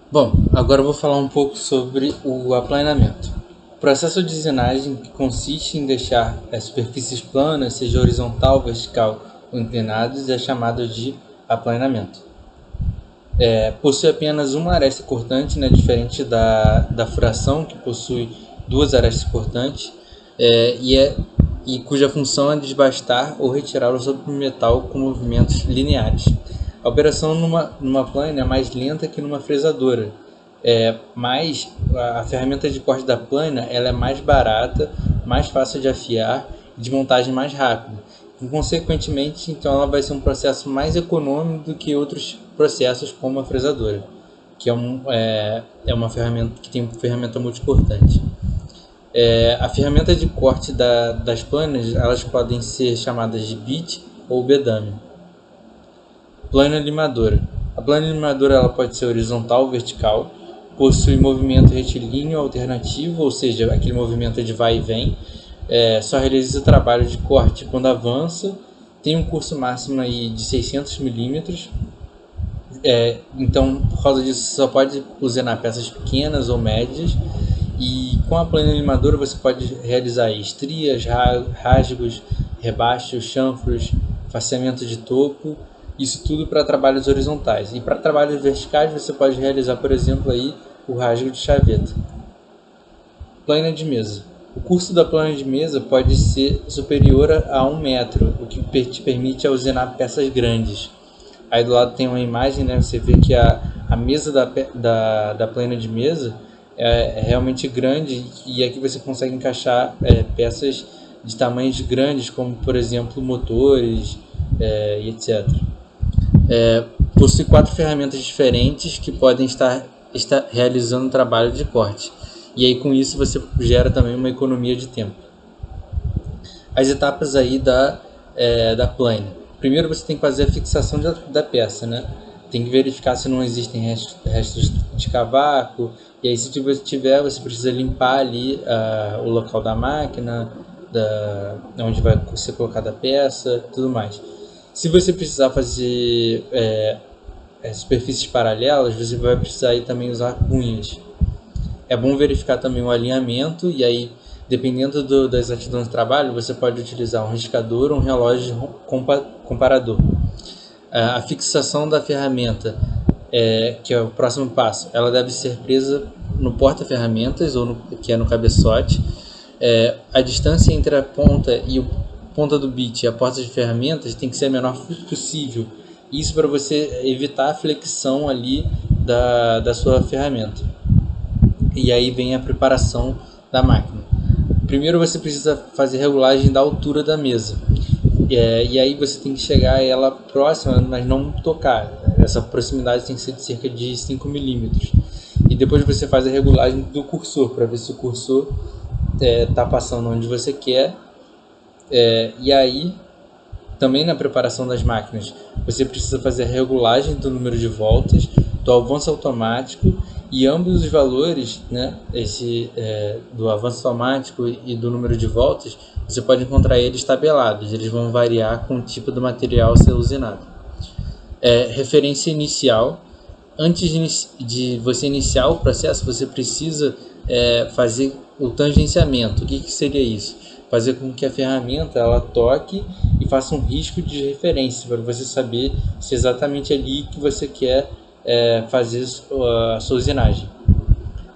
Bom, agora eu vou falar um pouco sobre o aplanamento. O processo de usinagem que consiste em deixar as superfícies planas, seja horizontal, vertical ou inclinadas, é chamado de aplanamento. Possui apenas uma aresta cortante, né, diferente da furação, que possui duas arestas cortantes, é, e, é, e cuja função é desbastar ou retirar o submetal com movimentos lineares. A operação numa plana é mais lenta que numa fresadora, mas a ferramenta de corte da plana ela é mais barata, mais fácil de afiar e de montagem mais rápida. E, consequentemente, então ela vai ser um processo mais econômico do que outros processos como a fresadora, que é uma ferramenta que tem uma ferramenta multicortante. A ferramenta de corte das planas elas podem ser chamadas de bit ou bedame. Plana limadora. A plana limadora ela pode ser horizontal ou vertical, possui movimento retilíneo alternativo, ou seja, aquele movimento de vai e vem. Só realiza o trabalho de corte quando avança, tem um curso máximo aí de 600 milímetros. Então, por causa disso, você só pode usinar peças pequenas ou médias. E com a plana limadora você pode realizar estrias, rasgos, rebaixos, chanfros, faceamento de topo, isso tudo para trabalhos horizontais. E para trabalhos verticais você pode realizar, por exemplo, aí, o rasgo de chaveta. Plana de mesa. O curso da plana de mesa pode ser superior a 1 metro, o que te permite usinar peças grandes. Aí do lado tem uma imagem, né? Você vê que a mesa da plana de mesa é realmente grande e aqui você consegue encaixar peças de tamanhos grandes, como por exemplo motores e etc. Possui 4 ferramentas diferentes que podem estar realizando um trabalho de corte. E aí com isso você gera também uma economia de tempo. As etapas aí da plane. Primeiro você tem que fazer a fixação da peça, né? Tem que verificar se não existem restos de cavaco. E aí se tiver, você precisa limpar ali o local da máquina, onde vai ser colocada a peça, tudo mais. Se você precisar fazer superfícies paralelas, você vai precisar aí também usar cunhas. É bom verificar também o alinhamento e aí, dependendo da exatidão do trabalho, você pode utilizar um riscador ou um relógio comparador. A fixação da ferramenta, que é o próximo passo, ela deve ser presa no porta-ferramentas, que é no cabeçote. A distância entre a ponta e a ponta do bit e a porta de ferramentas tem que ser a menor possível. Isso para você evitar a flexão ali da sua ferramenta. E aí vem a preparação da máquina. Primeiro você precisa fazer regulagem da altura da mesa. E aí você tem que chegar a ela próxima, mas não tocar. Essa proximidade tem que ser de cerca de 5 milímetros. E depois você faz a regulagem do cursor, para ver se o cursor está passando onde você quer. E aí, também na preparação das máquinas, você precisa fazer a regulagem do número de voltas, do avanço automático e ambos os valores, né, do avanço automático e do número de voltas, você pode encontrar eles tabelados, eles vão variar com o tipo do material a ser usinado. Referência inicial. Antes de você iniciar o processo, você precisa fazer o tangenciamento. O que seria isso? Fazer com que a ferramenta ela toque e faça um risco de referência para você saber se é exatamente ali que você quer fazer a sua usinagem.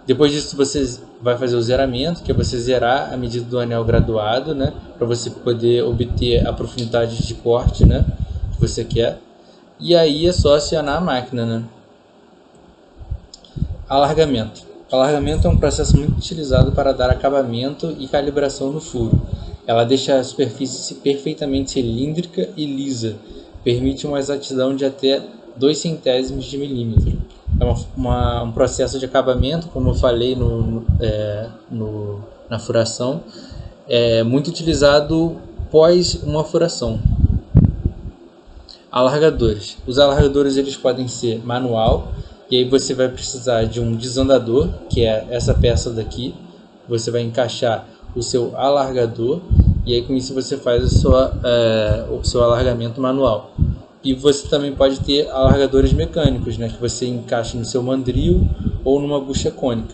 Depois disso você vai fazer o zeramento, que é você zerar a medida do anel graduado, né, para você poder obter a profundidade de corte, né, que você quer. E aí é só acionar a máquina, né? Alargamento. Alargamento é um processo muito utilizado para dar acabamento e calibração no furo. Ela deixa a superfície perfeitamente cilíndrica e lisa, permite uma exatidão de até 2 centésimos de milímetro. É um processo de acabamento, como eu falei na furação, é muito utilizado pós uma furação. Alargadores. Os alargadores eles podem ser manual, e aí você vai precisar de um desandador, que é essa peça daqui. Você vai encaixar o seu alargador e aí com isso você faz o seu alargamento manual. E você também pode ter alargadores mecânicos, né, que você encaixa no seu mandril ou numa bucha cônica.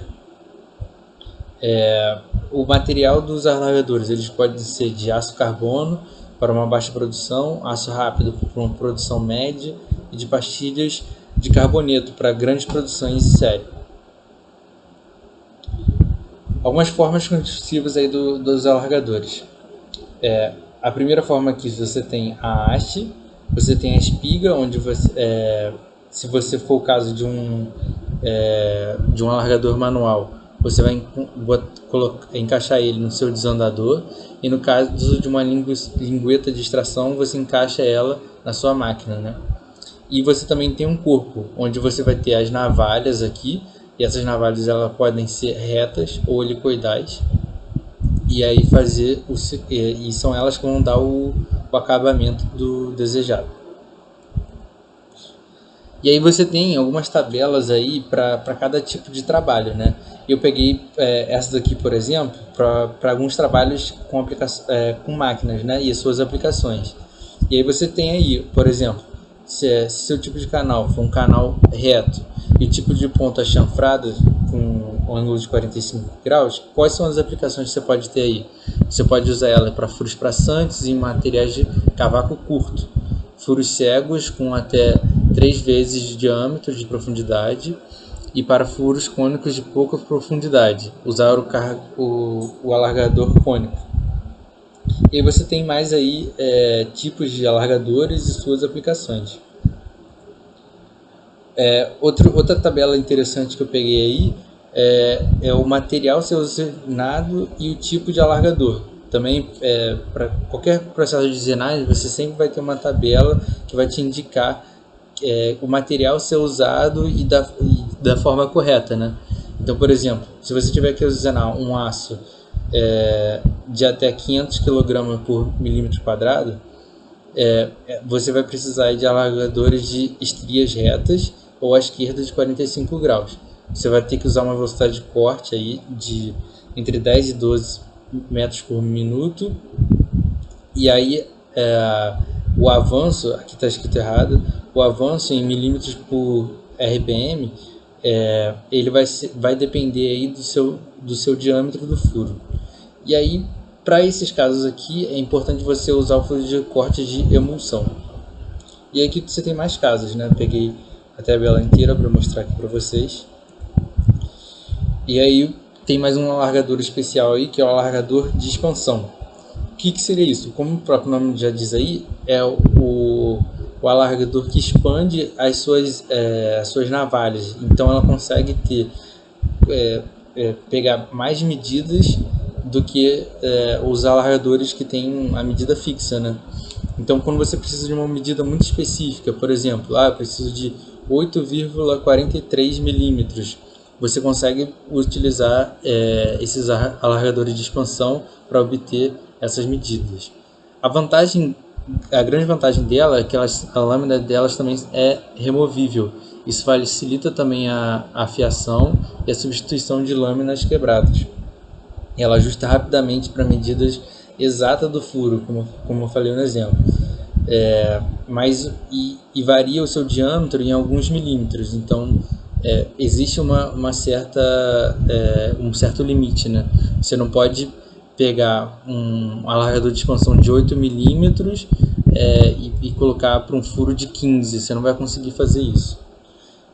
O material dos alargadores, eles podem ser de aço carbono para uma baixa produção, aço rápido para uma produção média e de pastilhas de carboneto para grandes produções em série. Algumas formas construtivas aí dos alargadores. A primeira forma aqui você tem a haste, você tem a espiga, onde você, se você for o caso de um alargador manual, você vai encaixar ele no seu desandador, e no caso de uma lingueta de extração, você encaixa ela na sua máquina, né? E você também tem um corpo, onde você vai ter as navalhas aqui, e essas navalhas elas podem ser retas ou helicoidais, e aí e são elas que vão dar o acabamento do desejado. E aí você tem algumas tabelas aí para cada tipo de trabalho, né? Eu peguei essa daqui, por exemplo, para alguns trabalhos com máquinas, né? E as suas aplicações. E aí você tem aí, por exemplo, se seu tipo de canal for um canal reto e o tipo de ponta chanfrada com um ângulo de 45 graus, quais são as aplicações que você pode ter aí? Você pode usar ela para furos traçantes em materiais de cavaco curto, furos cegos com até 3 vezes de diâmetro de profundidade, e para furos cônicos de pouca profundidade, usar o alargador cônico. E aí você tem mais aí tipos de alargadores e suas aplicações. Outra tabela interessante que eu peguei aí é o material ser usinado e o tipo de alargador. Também, para qualquer processo de usinagem, você sempre vai ter uma tabela que vai te indicar o material ser usado e da forma correta, né? Então, por exemplo, se você tiver que usinar um aço de até 500 kg por milímetro quadrado, você vai precisar de alargadores de estrias retas ou à esquerda de 45 graus. Você vai ter que usar uma velocidade de corte aí de entre 10 e 12 metros por minuto. E aí o avanço, aqui está escrito errado, o avanço em milímetros por RPM, ele vai depender aí do seu diâmetro do furo. E aí, para esses casos aqui, é importante você usar o furo de corte de emulsão. E aqui você tem mais casos, né? Peguei a tabela inteira para mostrar aqui para vocês. E aí tem mais um alargador especial aí, que é o alargador de expansão. O que seria isso? Como o próprio nome já diz aí, é o alargador que expande as suas navalhas. Então ela consegue pegar mais medidas do que os alargadores que têm a medida fixa, né? Então, quando você precisa de uma medida muito específica, por exemplo, eu preciso de 8,43 milímetros, você consegue utilizar esses alargadores de expansão para obter essas medidas. A grande vantagem dela é que a lâmina delas também é removível. Isso facilita também a afiação e a substituição de lâminas quebradas. Ela ajusta rapidamente para medidas exatas do furo, como eu falei no exemplo. E varia o seu diâmetro em alguns milímetros. Então, existe um certo limite, né? Você não pode pegar um alargador de expansão de 8 milímetros e colocar para um furo de 15. Você não vai conseguir fazer isso.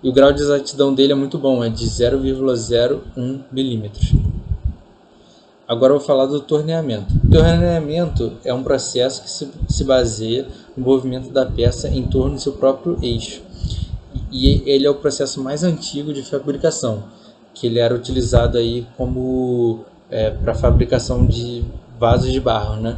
E o grau de exatidão dele é muito bom, é de 0,01 milímetros. Agora eu vou falar do torneamento. O torneamento é um processo que se baseia no movimento da peça em torno do seu próprio eixo. E ele é o processo mais antigo de fabricação, que ele era utilizado aí para fabricação de vasos de barro, né?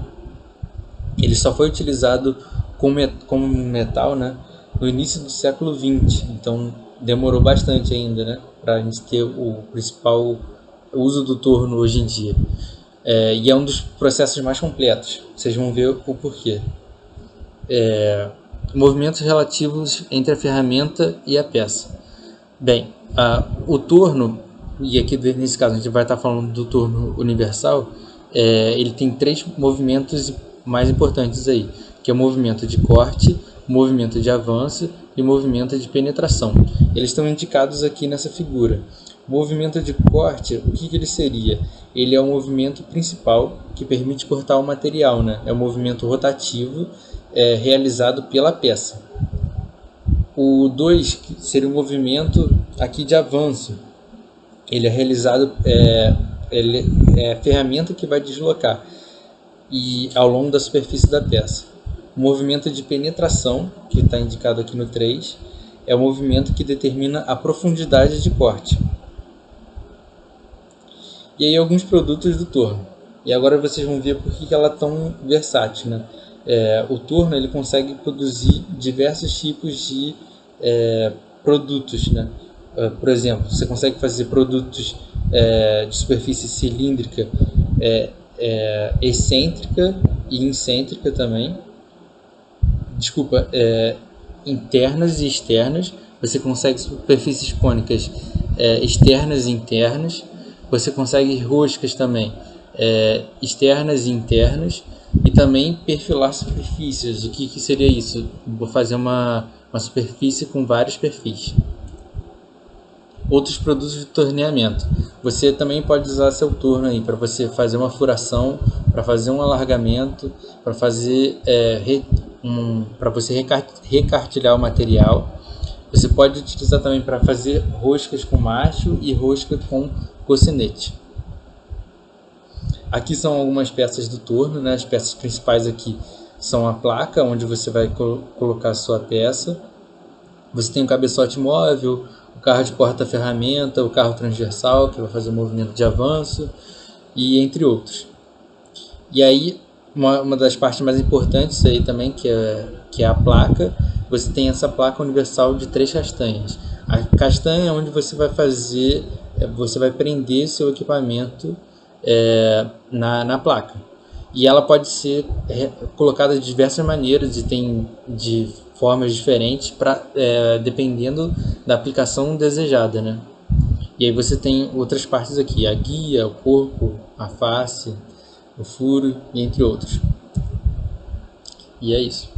Ele só foi utilizado como metal, né, no início do século XX, então demorou bastante ainda, né, para a gente ter o principal uso do torno hoje em dia. E é um dos processos mais completos, vocês vão ver o porquê. Movimentos relativos entre a ferramenta e a peça. Bem, o torno, e aqui nesse caso a gente vai estar falando do torno universal, ele tem 3 movimentos mais importantes aí, que é o movimento de corte, movimento de avanço e movimento de penetração. Eles estão indicados aqui nessa figura. Movimento de corte, o que ele seria? Ele é o movimento principal que permite cortar o material, né? É um movimento rotativo realizado pela peça. O 2 seria o movimento aqui de avanço. Ele é realizado, ele é a ferramenta que vai deslocar e ao longo da superfície da peça. O movimento de penetração, que está indicado aqui no 3, é o movimento que determina a profundidade de corte. E aí alguns produtos do torno. E agora vocês vão ver por que ela é tão versátil, né? O torno ele consegue produzir diversos tipos de produtos, né? Por exemplo, você consegue fazer produtos de superfície cilíndrica, excêntrica e incêntrica também. Desculpa, internas e externas. Você consegue superfícies cônicas externas e internas. Você consegue roscas também externas e internas. E também perfilar superfícies. O que seria isso? Vou fazer uma superfície com vários perfis. Outros produtos de torneamento. Você também pode usar seu torno aí para você fazer uma furação, para fazer um alargamento, para fazer para você recartilhar o material. Você pode utilizar também para fazer roscas com macho e rosca com cocinete. Aqui são algumas peças do torno, né? As peças principais aqui são a placa, onde você vai colocar a sua peça. Você tem o cabeçote móvel, o carro de porta-ferramenta, o carro transversal, que vai fazer o movimento de avanço, e entre outros. E aí, uma das partes mais importantes aí também, que é a placa, você tem essa placa universal de 3 castanhas. A castanha é onde você vai prender seu equipamento na placa. E ela pode ser colocada de diversas maneiras e tem de formas diferentes dependendo da aplicação desejada, né? E aí você tem outras partes aqui, a guia, o corpo, a face, o furo e entre outros. E é isso.